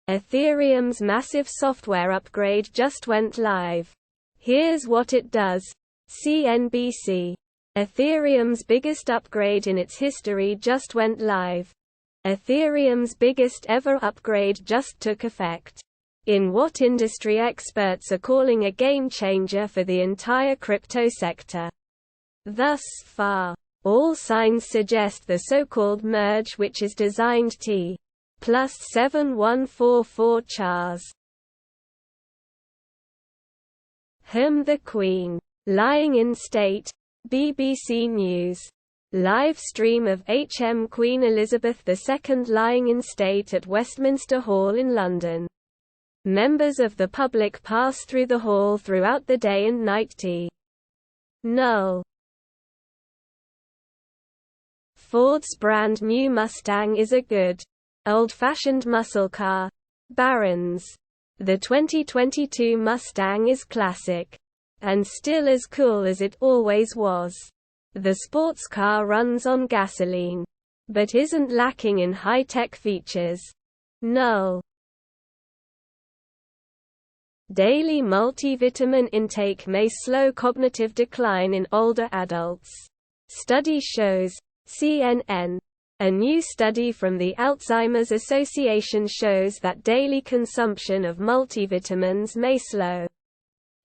Ethereum's massive software upgrade just went live. Here's what it does. CNBC. Ethereum's biggest upgrade in its history just went live. Ethereum's biggest ever upgrade just took effect. In what industry experts are calling a game changer for the entire crypto sector. Thus far, all signs suggest the so-called merge, which is designed T+7144 chars. The Queen. Lying in state. BBC News. Live stream of Queen Elizabeth II lying in state at Westminster Hall in London. Members of the public pass through the hall throughout the day and night. Null. Ford's brand-new Mustang is a good, old-fashioned muscle car. Barron's. The 2022 Mustang is classic. And still as cool as it always was. The sports car runs on gasoline. But isn't lacking in high-tech features. Null. Daily multivitamin intake may slow cognitive decline in older adults. Study shows. CNN. A new study from the Alzheimer's Association shows that daily consumption of multivitamins may slow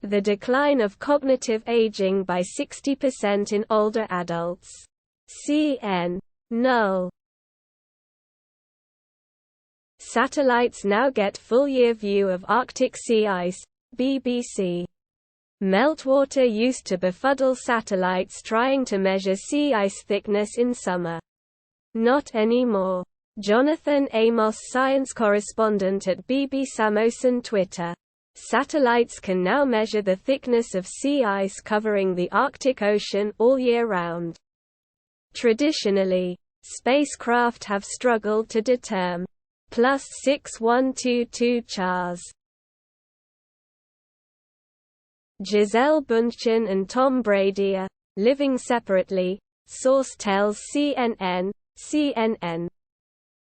the decline of cognitive aging by 60% in older adults. CN. Null. Satellites now get full-year view of Arctic sea ice. BBC. Meltwater used to befuddle satellites trying to measure sea ice thickness in summer. Not anymore. Jonathan Amos, science correspondent at BBC Samosan Twitter. Satellites can now measure the thickness of sea ice covering the Arctic Ocean all year round. Traditionally, spacecraft have struggled to determine +6122 chars. Gisele Bündchen and Tom Brady are living separately, source tells CNN. CNN.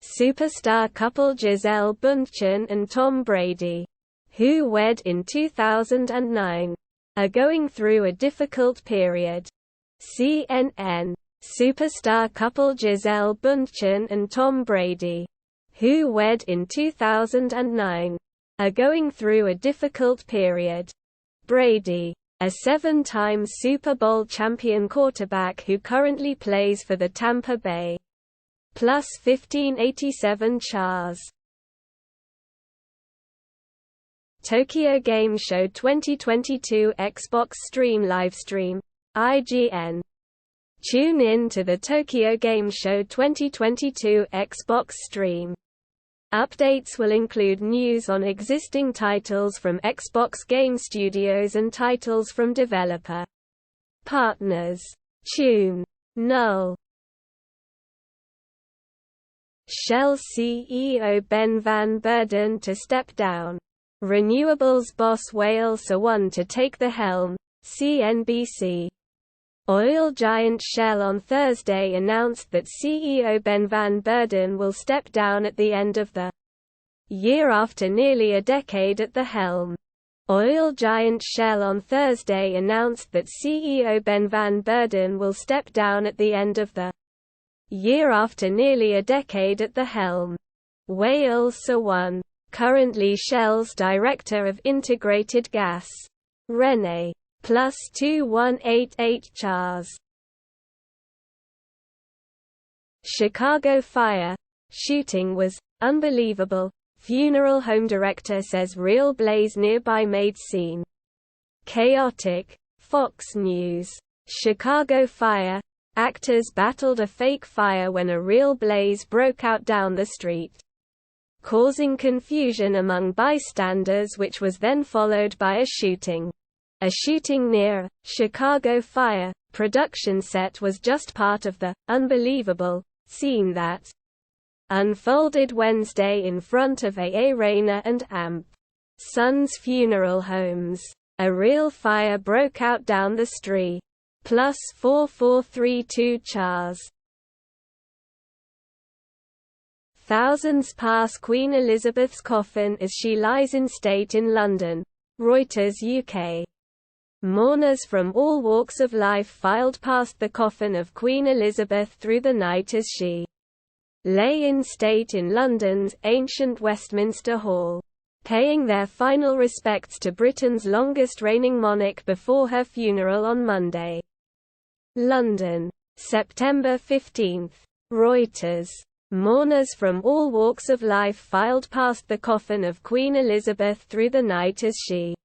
Superstar couple Gisele Bündchen and Tom Brady, who wed in 2009, are going through a difficult period. CNN. Superstar couple Gisele Bündchen and Tom Brady, who wed in 2009, are going through a difficult period. Brady, a 7-time Super Bowl champion quarterback who currently plays for the Tampa Bay +1587 chars. Tokyo Game Show 2022 Xbox Stream Livestream. IGN. Tune in to the Tokyo Game Show 2022 Xbox Stream. Updates will include news on existing titles from Xbox Game Studios and titles from developer partners. Tune. Null. Shell CEO Ben van Beurden to step down. Renewables boss Wael Sawan to take the helm. CNBC. Oil giant Shell on Thursday announced that CEO Ben van Beurden will step down at the end of the year after nearly a decade at the helm. Oil giant Shell on Thursday announced that CEO Ben van Beurden will step down at the end of the year after nearly a decade at the helm. Wael Sawan, currently Shell's Director of Integrated Gas. Rene. +2188 chars. Chicago fire. Shooting was unbelievable. Funeral home director says real blaze nearby made scene chaotic. Fox News. Chicago fire. Actors battled a fake fire when a real blaze broke out down the street, causing confusion among bystanders, which was then followed by a shooting. A shooting near Chicago fire production set was just part of the unbelievable scene that unfolded Wednesday in front of A.A. Rayner and Amp. Sons funeral homes. A real fire broke out down the street. +4432 chars. Thousands pass Queen Elizabeth's coffin as she lies in state in London. Reuters UK. Mourners from all walks of life filed past the coffin of Queen Elizabeth through the night as she lay in state in London's ancient Westminster Hall, paying their final respects to Britain's longest reigning monarch before her funeral on Monday. London, September 15. Reuters. Mourners from all walks of life filed past the coffin of Queen Elizabeth through the night as she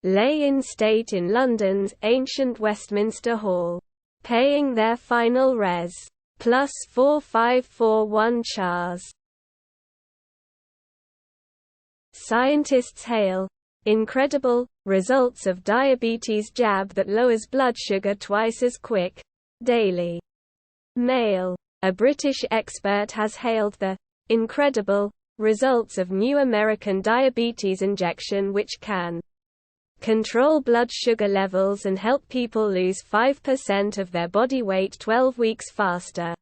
lay in state in London's ancient Westminster Hall, paying their final res. +4541 Chars. Scientists hail incredible results of diabetes jab that lowers blood sugar twice as quick. Daily Mail. A British expert has hailed the incredible results of new American diabetes injection which can control blood sugar levels and help people lose 5% of their body weight 12 weeks faster.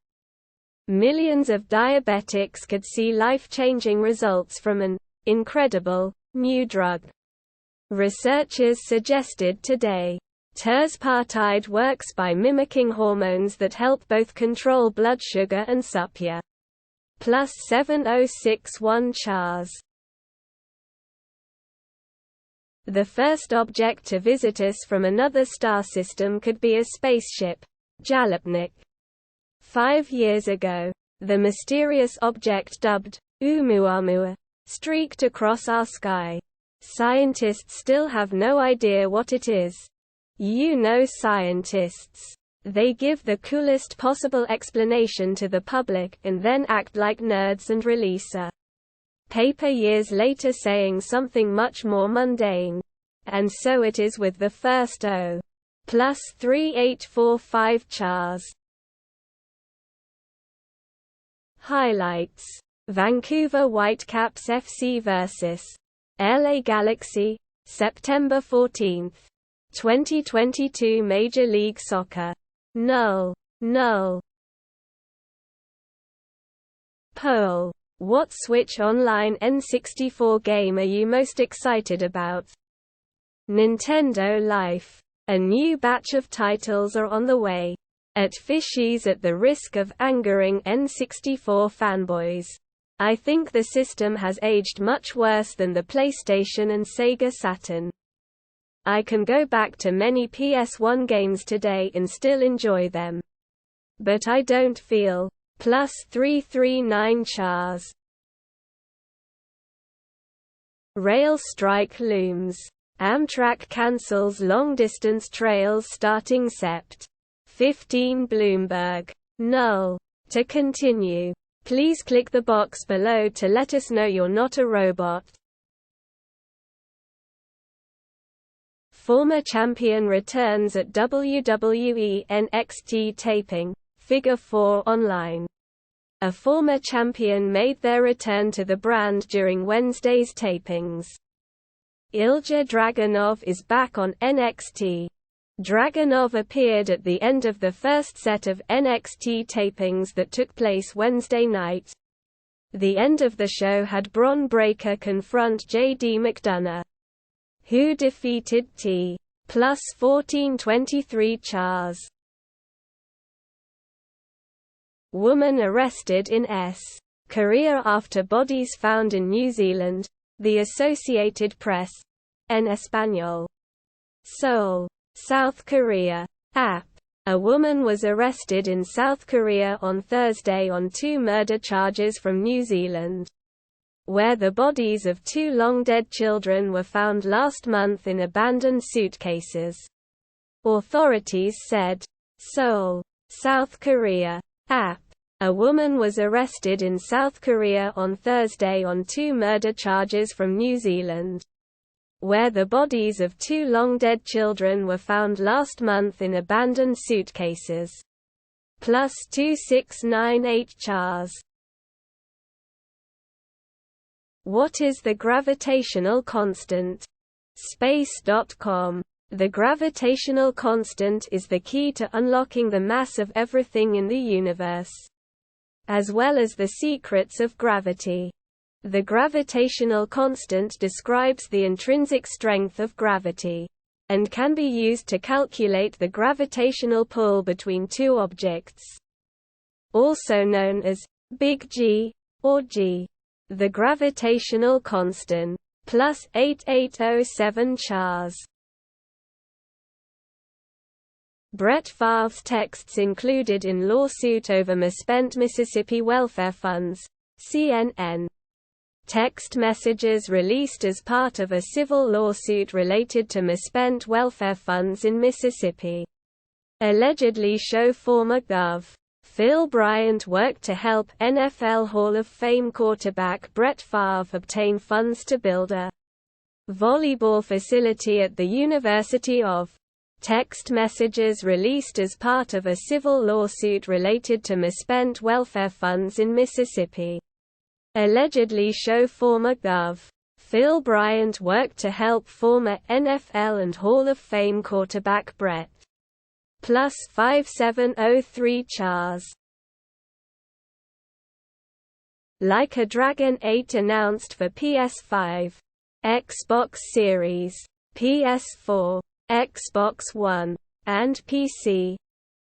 Millions of diabetics could see life-changing results from an incredible new drug. Researchers suggested today. Tirzepatide works by mimicking hormones that help both control blood sugar and supply. +7061 Chars. The first object to visit us from another star system could be a spaceship, Jalopnik. 5 years ago, the mysterious object dubbed Oumuamua streaked across our sky. Scientists still have no idea what it is. You know scientists. They give the coolest possible explanation to the public and then act like nerds and release a paper years later saying something much more mundane. And so it is with the first O. +3845 Chars. Highlights. Vancouver Whitecaps FC vs. LA Galaxy, September 14. 2022 Major League Soccer. Null. Poll. What Switch Online N64 game are you most excited about? Nintendo Life. A new batch of titles are on the way. At Fishies, at the risk of angering N64 fanboys, I think the system has aged much worse than the PlayStation and Sega Saturn. I can go back to many PS1 games today and still enjoy them. But I don't feel. +339 Chars. Rail strike looms. Amtrak cancels long-distance trails starting Sept. 15 Bloomberg. Null. To continue, please click the box below to let us know you're not a robot. Former champion returns at WWE NXT taping. Figure 4 online. A former champion made their return to the brand during Wednesday's tapings. Ilja Dragunov is back on NXT. Dragunov appeared at the end of the first set of NXT tapings that took place Wednesday night. The end of the show had Bron Breakker confront J.D. McDonough, who defeated T. +1423 Chars. Woman arrested in S. Korea after bodies found in New Zealand. The Associated Press. En Español. Seoul, South Korea. App. A woman was arrested in South Korea on Thursday on 2 murder charges from New Zealand, where the bodies of 2 long-dead children were found last month in abandoned suitcases. Authorities said. Seoul, South Korea. App. A woman was arrested in South Korea on Thursday on 2 murder charges from New Zealand, where the bodies of 2 long-dead children were found last month in abandoned suitcases. +2698 Chars. What is the gravitational constant? Space.com. The gravitational constant is the key to unlocking the mass of everything in the universe. as well as the secrets of gravity. The gravitational constant describes the intrinsic strength of gravity, and can be used to calculate the gravitational pull between two objects. Also known as Big G, or G. The gravitational constant, plus 8807 chars. Brett Favre's texts included in lawsuit over misspent Mississippi welfare funds, CNN. Text messages released as part of a civil lawsuit related to misspent welfare funds in Mississippi allegedly show former Gov. Phil Bryant worked to help NFL Hall of Fame quarterback Brett Favre obtain funds to build a volleyball facility at the University of. Text messages released as part of a civil lawsuit related to misspent welfare funds in Mississippi allegedly show former Gov. Phil Bryant worked to help former NFL and Hall of Fame quarterback Brett. Plus 5703 chars. Like a Dragon 8 announced for PS5, Xbox Series, PS4, Xbox One, and PC.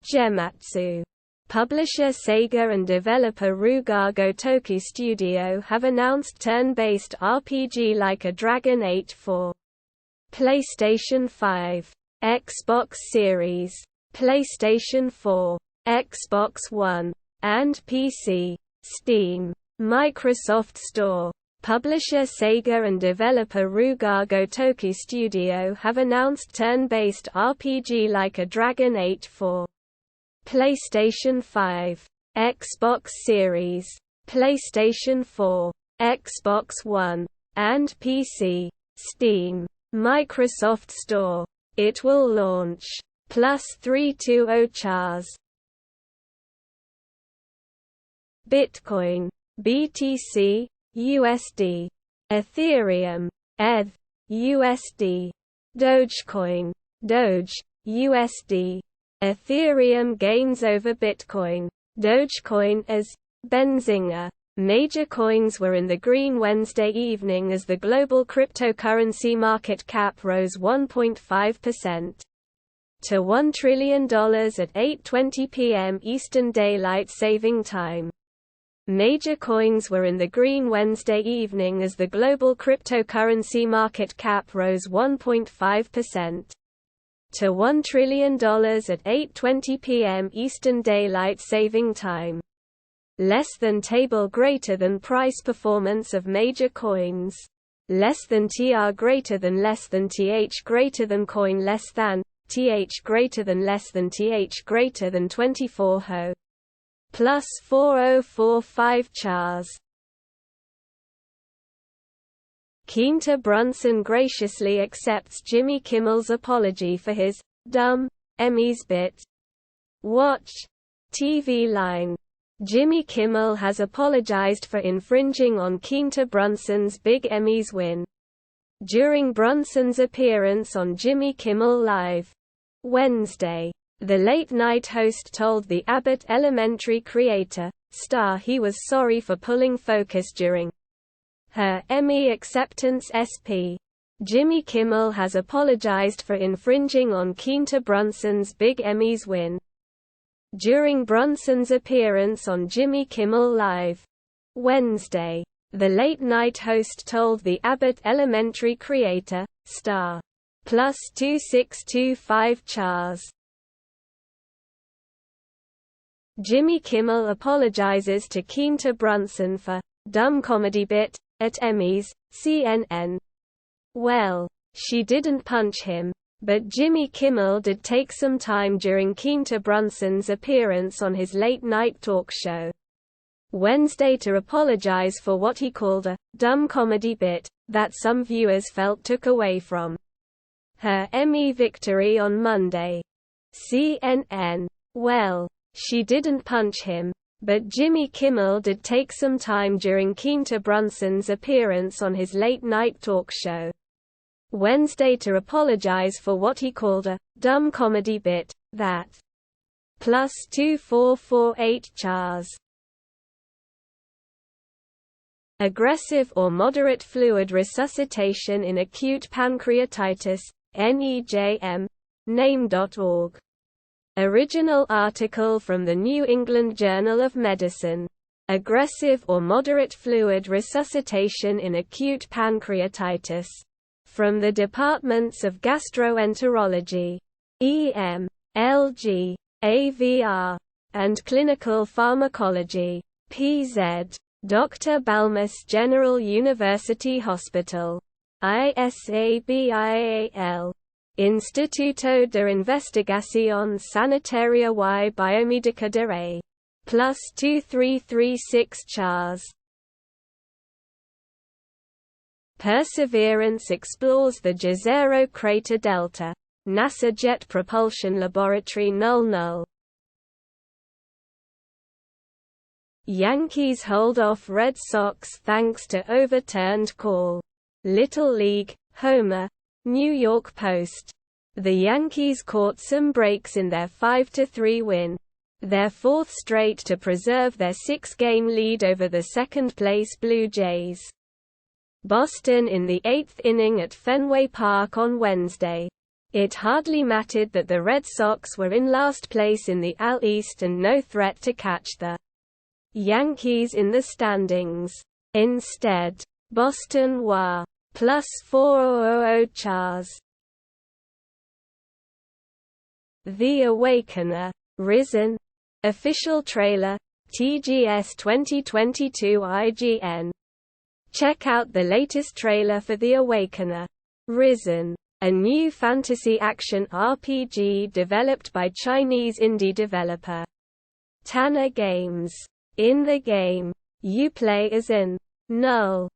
Gematsu. Publisher Sega and developer Ruga Gotoku Studio have announced turn-based RPG Like a Dragon 8 for PlayStation 5, Xbox Series, PlayStation 4, Xbox One, and PC. Steam. Microsoft Store. Publisher Sega and developer Ruga Gotoku Studio have announced turn-based RPG Like a Dragon 8 for PlayStation 5, Xbox Series, PlayStation 4, Xbox One, and PC. Steam. Microsoft Store. It will launch. Plus 320 chars. Bitcoin, BTC, USD. Ethereum, ETH, USD. Dogecoin, Doge, USD. Ethereum Gains Over Bitcoin, Dogecoin As, Benzinga. Major coins were in the green Wednesday evening as the global cryptocurrency market cap rose 1.5% to $1 trillion at 8:20 p.m. Eastern Daylight Saving Time. Major coins were in the green Wednesday evening as the global cryptocurrency market cap rose 1.5% to $1 trillion at 8:20 p.m. Eastern Daylight Saving Time. Less than table greater than price performance of major coins. Less than TR greater than TH greater than coin less than TH greater than TH greater than 24 Ho. Plus 4045 chars. Quinta Brunson graciously accepts Jimmy Kimmel's apology for his Dumb Emmys Bit. Watch TVLine. Jimmy Kimmel has apologized for infringing on Quinta Brunson's Big Emmys win. During Brunson's appearance on Jimmy Kimmel Live Wednesday, the late-night host told the Abbott Elementary creator, star he was sorry for pulling focus during her Emmy acceptance SP. Jimmy Kimmel has apologized for infringing on Quinta Brunson's Big Emmys win. During Brunson's appearance on Jimmy Kimmel Live Wednesday, the late-night host told the Abbott Elementary creator, star. Plus 2625 chars. Jimmy Kimmel apologizes to Quinta Brunson for dumb comedy bit at Emmys, CNN. Well, she didn't punch him, but Jimmy Kimmel did take some time during Quinta Brunson's appearance on his late-night talk show Wednesday to apologize for what he called a dumb comedy bit that some viewers felt took away from her Emmy victory on Monday. CNN. Well, she didn't punch him, but Jimmy Kimmel did take some time during Quinta Brunson's appearance on his late-night talk show Wednesday to apologize for what he called a dumb comedy bit that plus 2448 chars. Aggressive or Moderate Fluid Resuscitation in Acute Pancreatitis, NEJM, name.org. Original article from the New England Journal of Medicine. Aggressive or Moderate Fluid Resuscitation in Acute Pancreatitis. From the Departments of Gastroenterology, EM, LG, AVR, and Clinical Pharmacology, PZ. Dr. Balmas General University Hospital. ISABIAL. Instituto de Investigación Sanitaria y Biomédica de A. +2336 Chars. Perseverance explores the Gisele crater delta. NASA Jet Propulsion Laboratory null. Yankees hold off Red Sox thanks to overturned call. Little League, Homer, New York Post. The Yankees caught some breaks in their 5-3 win. Their fourth straight to preserve their 6-game lead over the second-place Blue Jays. Boston in the 8th inning at Fenway Park on Wednesday. It hardly mattered that the Red Sox were in last place in the AL East and no threat to catch the Yankees in the standings. Instead, Boston were +400 Chars. The Awakener. Risen. Official trailer, TGS 2022 IGN. Check out the latest trailer for The Awakener. Risen. A new fantasy action RPG developed by Chinese indie developer Tanner Games. In the game, you play as an null